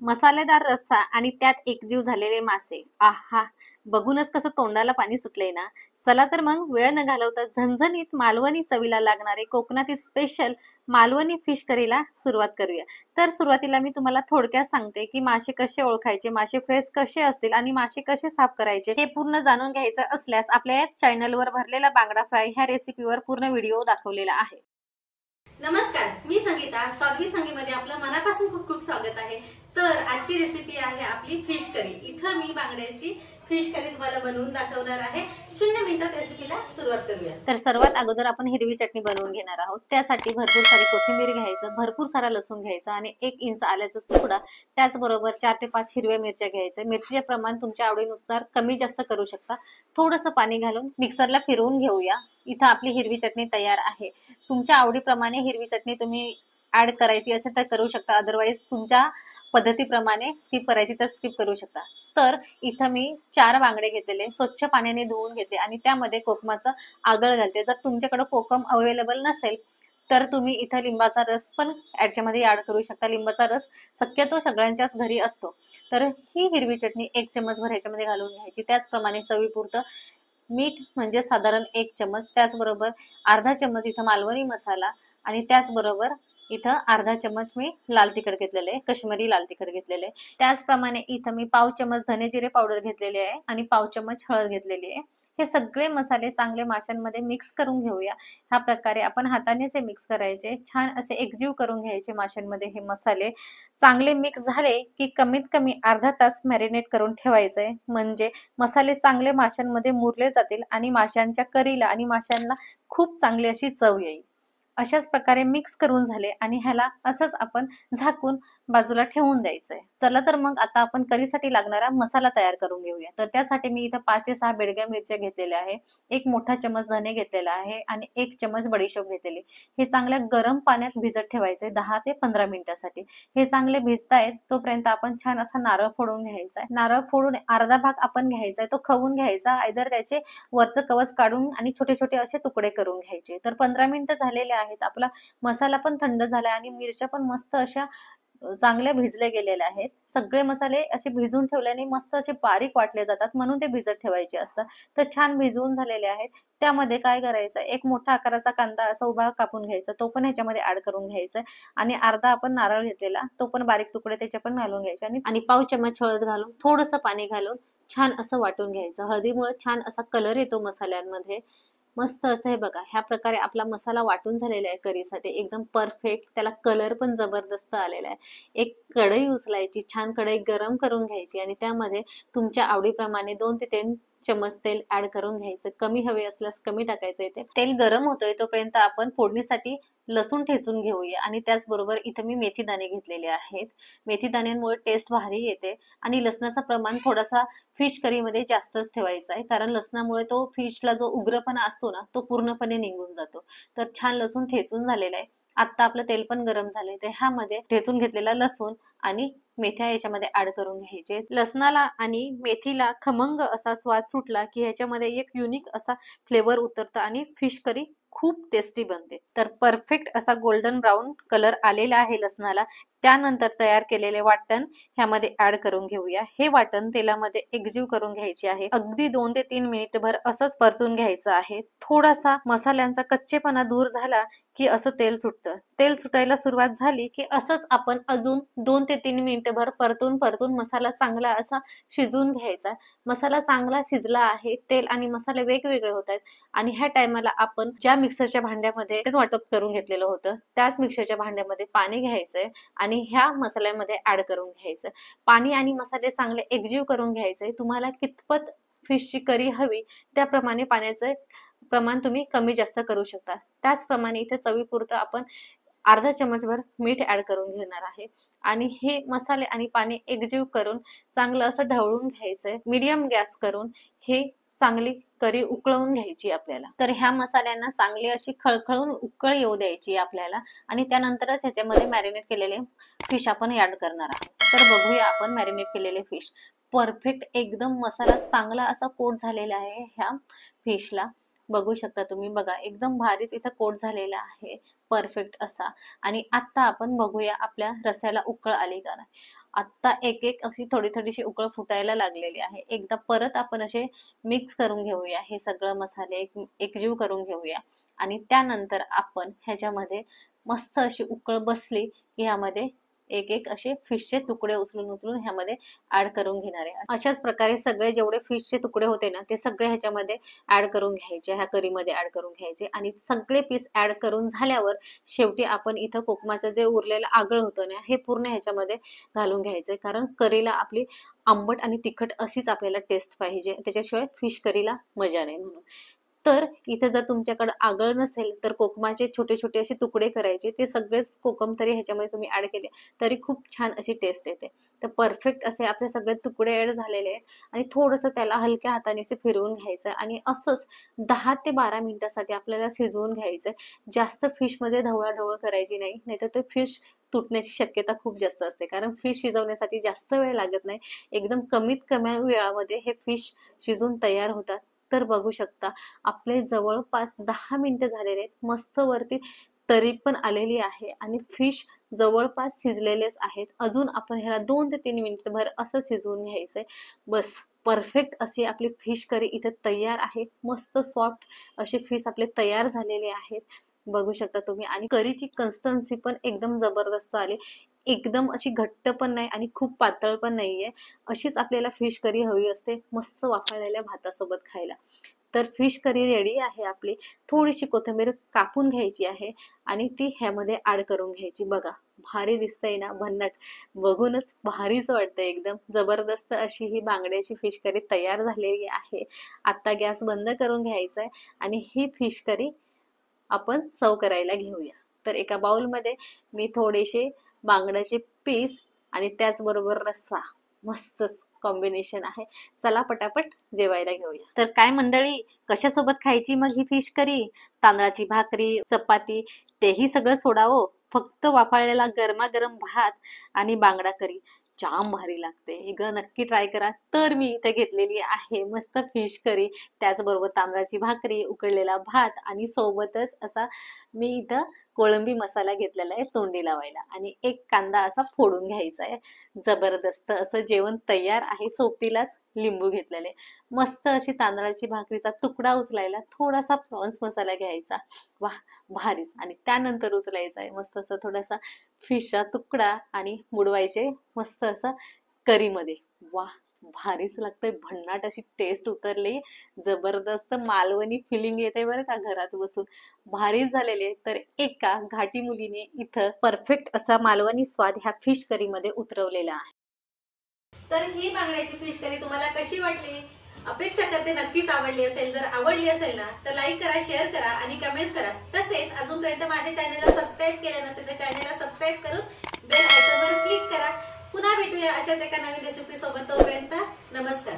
मसालेदार रस्सा आणि त्यात एकजीव झालेले मासे. आहा! बघूनच कसं तोंडाला पाणी सुटलंय ना. चला तर मग वेळ न घालवता झणझणीत मालवणी चवीला लागणारे कोकणातील स्पेशल मालवणी फिश करीला सुरुवात करूया. तर सुरुवातीला मी तुम्हाला थोडक्यात सांगते की मासे कसे ओळखायचे, मासे फ्रेश कसे असतील आणि मासे कसे साफ करायचे हे पूर्ण जाणून घ्यायचं असल्यास आपल्या या चॅनलवर भरलेला बांगडा फ्राय ह्या रेसिपीवर पूर्ण व्हिडिओ दाखवलेला आहे. नमस्कार, मी संगीता. स्वादवी संगीमध्ये आपलं मनापासून खूप खूप स्वागत आहे. तर आजची रेसिपी आहे आपली फिश करी. इथं मी बांगड्याची फिश करी तुम्हाला बनवून दाखवणार आहे. 0 मिनिटात रेसिपीला सुरुवात करूया. तर सर्वात अगोदर आपण हिरवी चटणी बनवून घेणार आहोत. त्यासाठी भरपूर सारी कोथिंबीर घ्यायचं, भरपूर सारा लसूण घ्यायचा आणि 1 इंच आल्याचा तुकडा, त्याचबरोबर 4 ते 5 हिरव्या मिरच्या घ्यायच्या. मिरचीचे प्रमाण तुमच्या आवडीनुसार कमी जास्त करू शकता. थोडंसं पाणी घालून मिक्सरला फिरवून घेऊया. इथं आपली हिरवी चटणी तयार आहे. तुमच्या आवडीप्रमाणे हिरवी चटणी तुम्ही ऍड करायची असेल तर करू शकता, अदरवाईज तुमच्या पद्धतीप्रमाणे स्किप करायची तर स्किप करू शकता. तर इथं मी 4 बांगडे घेतलेले, स्वच्छ पाण्याने धुवून घेते आणि त्यामध्ये कोकमाचं आगळ घालते. जर तुमच्याकडे कोकम अवेलेबल नसेल तर तुम्ही इथं लिंबाचा रस पण याच्यामध्ये ऍड करू शकता. लिंबाचा रस शक्यतो सगळ्यांच्याच घरी असतो. तर ही हिरवी चटणी 1 चमचभर ह्याच्यामध्ये घालून घ्यायची. त्याचप्रमाणे चवीपुरतं मीठ म्हणजे साधारण 1 चमच, त्याचबरोबर अर्धा चमच इथं मालवणी मसाला आणि त्याचबरोबर इथं अर्धा चमच मी लाल तिखट घेतलेले, काश्मीरी लाल तिखट घेतलेले. त्याचप्रमाणे इथं मी पाव चमच धने जिरे पावडर घेतलेली आहे आणि पाव चमच हळद घेतलेली आहे. हे सगळे मसाले चांगले माशांमध्ये मिक्स करून घेऊया. ह्या प्रकारे आपण हातानेच हे मिक्स करायचे, छान असे एकजीव करून घ्यायचे माशांमध्ये. हे मसाले चांगले मिक्स झाले की कमीत कमी अर्धा तास मॅरिनेट करून ठेवायचंय, म्हणजे मसाले चांगले माशांमध्ये मुरले जातील आणि माशांच्या करीला आणि माशांना खूप चांगली अशी चव येईल. अशाच प्रकारे मिक्स करून झाले आणि ह्याला असंच आपण झाकून बाजूला ठेवून द्यायचंय. चला तर मग आता आपण करीसाठी लागणारा मसाला तयार करून घेऊया. तर त्यासाठी मी इथं 5 ते 6 बेडग्या मिरच्या घेतलेल्या आहे, 1 मोठा चमच धने घेतलेला आहे आणि 1 चमच बडीशोप घेतलेली. हे चांगल्या गरम पाण्यात भिजत ठेवायचे 10 ते 15 मिनिटासाठी. हे चांगले भिजतायत तोपर्यंत आपण छान असा नारळ फोडून घ्यायचा आहे. नारळ फोडून अर्धा भाग आपण घ्यायचा आहे, तो खवून घ्यायचा. आयदर त्याचे वरचं कवच काढून आणि छोटे छोटे असे तुकडे करून घ्यायचे. तर 15 मिनिटं झालेले आहेत. आपला मसाला पण थंड झालाय आणि मिरच्या पण मस्त अशा चांगल्या भिजले गेलेल्या आहेत. सगळे मसाले असे भिजून ठेवल्याने मस्त असे बारीक वाटले जातात, म्हणून ते भिजत ठेवायचे असतात. तर छान भिजवून झालेले आहेत. त्यामध्ये काय करायचं, 1 मोठा आकाराचा कांदा असा उभा कापून घ्यायचा, तो पण ह्याच्यामध्ये ऍड करून घ्यायचा आणि अर्धा आपण नारळ घेतलेला, तो पण बारीक तुकडे त्याचे पण घालून घ्यायचे आणि पाव चमच हळद घालून थोडंसं पाणी घालून छान असं वाटून घ्यायचं. हळदीमुळे छान असा कलर येतो मसाल्यांमध्ये. मस्त असं हे बघा, ह्या प्रकारे आपला मसाला वाटून झालेला आहे करीसाठी, एकदम परफेक्ट. त्याला कलर पण जबरदस्त आलेला आहे. एक कढई उचलायची, छान कढई गरम करून घ्यायची आणि त्यामध्ये तुमच्या आवडीप्रमाणे 2 ते 3 चमच तेल ऍड करून घ्यायचं. कमी हवे असल्यास कमी टाकायचं इथे. तेल गरम होतोय तोपर्यंत आपण फोडणीसाठी लसूण ठेचून घेऊया आणि त्याचबरोबर इथं मी मेथी दाणे घेतलेले आहेत. मेथी दाण्यांमुळे टेस्ट भारी येते आणि लसणाचं प्रमाण थोडासा फिश करीमध्ये जास्तच ठेवायचा आहे, कारण लसणामुळे तो फिशला जो उग्रपणा असतो ना, तो पूर्णपणे निघून जातो. तर छान लसूण ठेचून झालेला आहे. आता आपलं तेल पण गरम झालंय, तर ह्यामध्ये ठेचून घेतलेला लसूण आणि मेथ्या याच्यामध्ये ऍड करून घ्यायचे. लसणाला आणि मेथीला खमंग असा स्वाद सुटला की ह्याच्यामध्ये एक युनिक असा फ्लेवर उतरतो आणि फिश करी खूप टेस्टी बनते. तर परफेक्ट असा गोल्डन ब्राऊन कलर आलेला आहे लसणाला. त्यानंतर तयार केलेले वाटण ह्यामध्ये ऍड करून घेऊया. हे वाटण तेलामध्ये एकजीव करून घ्यायचे आहे. अगदी 2 ते 3 मिनिटभर असंच परतून घ्यायचं आहे. थोडासा मसाल्यांचा कच्चेपणा दूर झाला की असं तेल सुटतं. तेल सुटायला सुरुवात झाली की असंच आपण अजून 2 ते 3 मिनिटभर परतून परतून मसाला चांगला असा शिजवून घ्यायचा. मसाला चांगला शिजला आहे, तेल आणि मसाले वेगवेगळे होत आहेत आणि ह्या टायमाला आपण ज्या मिक्सरच्या भांड्यामध्ये वाटप करून घेतलेलं होतं त्याच मिक्सरच्या भांड्यामध्ये पाणी घ्यायचंय आणि ह्या मसाल्यामध्ये ऍड करून घ्यायचं. पाणी आणि मसाले चांगले एकजीव करून घ्यायचे. तुम्हाला कितपत फिशची करी हवी त्याप्रमाणे पाण्याचं प्रमाण तुम्ही कमी जास्त करू शकता. त्याचप्रमाणे इथे चवीपुरतं आपण अर्धा चमचभर मीठ ऍड करून घेणार आहे आणि हे मसाले आणि पाणी एकजीव करून चांगलं असं ढवळून घ्यायचंय. मीडियम गॅस करून हे चांगली करी उकळवून घ्यायची आपल्याला. तर ह्या मसाल्यांना चांगली अशी खळखळून उकळ येऊ द्यायची आपल्याला आणि त्यानंतरच ह्याच्यामध्ये मॅरिनेट केलेले फिश आपण ऍड करणार आहोत. तर बघूया आपण मॅरिनेट केलेले फिश. परफेक्ट एकदम मसाला चांगला असा कोट झालेला आहे ह्या फिशला. बघू शकता तुम्ही, बघा एकदम भारीच इथं कोट झालेला आहे परफेक्ट असा. आणि आता आपण बघूया आपल्या रस्स्याला उकळ आली का नाही. आता एक एक अशी थोडी थोडीशी उकळ फुटायला लागलेली आहे. एकदा परत आपण असे मिक्स करून घेऊया, हे सगळं मसाले एकजीव करून घेऊया आणि त्यानंतर आपण ह्याच्यामध्ये मस्त अशी उकळ बसली की ह्यामध्ये एक एक असे फिशचे तुकडे उचलून उचलून ह्यामध्ये ऍड करून घेणार आहे. अशाच प्रकारे सगळे जेवढे फिशचे तुकडे होते ना ते सगळे ह्याच्यामध्ये ऍड करून घ्यायचे, ह्या करीमध्ये ऍड करून घ्यायचे आणि सगळे पीस ऍड करून झाल्यावर शेवटी आपण इथं कोकमाचं जे उरलेलं आगळ होतं ना हे पूर्ण ह्याच्यामध्ये घालून घ्यायचंय, कारण करीला आपली आंबट आणि तिखट अशीच आपल्याला टेस्ट पाहिजे, त्याच्याशिवाय फिश करीला मजा नाही म्हणून. तर इथे जर तुमच्याकडे आगळ नसेल तर कोकमाचे छोटे छोटे असे तुकडे करायचे, ते सगळेच कोकम तरी ह्याच्यामध्ये तुम्ही ऍड केले तरी खूप छान अशी टेस्ट येते. तर परफेक्ट असे आपले सगळे तुकडे ऍड झालेले आहेत आणि थोडंसं त्याला हलक्या हाताने असे फिरवून घ्यायचं आणि असंच 10 ते 12 मिनिटासाठी आपल्याला शिजवून घ्यायचंय. जास्त फिश मध्ये ढवळाढवळ करायची नाही, नाहीतर ते फिश तुटण्याची शक्यता खूप जास्त असते, कारण फिश शिजवण्यासाठी जास्त वेळ लागत नाही. एकदम कमीत कमी वेळामध्ये हे फिश शिजून तयार होतात. तर बघू शकता आपले जवळपास 10 मिनिटं झालेले आहेत. मस्त वरती तरी पण आलेली आहे आणि फिश जवळपास शिजलेलेच आहेत. अजून आपण ह्याला 2 ते 3 मिनिट भर असं शिजवून घ्यायचंय. बस परफेक्ट अशी आपली फिश करी इथे तयार आहे. मस्त सॉफ्ट असे फिश आपले तयार झालेले आहेत, बघू शकता तुम्ही. आणि करीची कन्सिस्टन्सी पण एकदम जबरदस्त आली, एकदम अशी घट्ट पण नाही आणि खूप पातळ पण नाहीये. अशीच आपल्याला फिश करी हवी असते, मस्त वाफळलेल्या भातासोबत खायला. तर फिश करी रेडी आहे आपली. थोडीशी कोथिंबीर कापून घ्यायची आहे आणि ती ह्यामध्ये ऍड करून घ्यायची. बघा भारी दिसतंय ना, भन्नाट, बघूनच भारीच वाटतं. एकदम जबरदस्त अशी ही बांगड्याची फिश करी तयार झालेली आहे. आता गॅस बंद करून घ्यायचा आहे आणि ही फिश करी आपण सर्व करायला घेऊया. तर एका बाउलमध्ये मी थोडेसे बांगड्याचे पीस आणि त्याचबरोबर रस्सा, मस्तच कॉम्बिनेशन आहे. चला पटापट जेवायला घेऊया. तर काय मंडळी, कशासोबत खायची मग ही फिश करी? तांदळाची भाकरी, चपाती, तेही सगळं सोडावं, फक्त वाफाळलेला गरमागरम भात आणि बांगडा करी जाम भारी लागते. एकदा नक्की ट्राय करा. तर मी इथे घेतलेली आहे मस्त फिश करी, त्याचबरोबर तांदळाची भाकरी, उकडलेला भात आणि सोबतच असा मी इथं कोळंबी मसाला घेतलेला आहे तोंडी लावायला आणि एक कांदा असा फोडून घ्यायचा आहे. जबरदस्त असं जेवण तयार आहे. सोबतीलाच लिंबू घेतलेले. मस्त अशी तांदळाची भाकरीचा तुकडा उचलायला थोडासा प्रॉन्स मसाला घ्यायचा, वा भारीच. आणि त्यानंतर उचलायचा आहे मस्त असं थोडासा फिशचा तुकडा आणि बुडवायचे मस्त असं करीमध्ये. वा भारीच लागतंय, भन्नाट अशी टेस्ट उतरली, जबरदस्त मालवणी फिलिंग येते बरं का घरात बसून, भारीच झालेले. तर एका घाटी मुलीने इथं परफेक्ट असा मालवणी स्वाद ह्या फिश करी मध्ये उतरवलेला आहे. तर ही बांगड्याची फिश करी तुम्हाला कशी वाटली? अपेक्षा करते नक्कीच आवडली असेल. जर आवडली असेल ना तर लाईक करा, शेअर करा आणि कमेंट्स करा. तसेच अजूनपर्यंत माझ्या चॅनलला सबस्क्राईब केलं नसेल तर चॅनलला सबस्क्राईब करून बेल आयकॉनवर क्लिक करा. पुन्हा भेटूया अशाच एका नवीन रेसिपी सोबत. तोपर्यंत नमस्कार.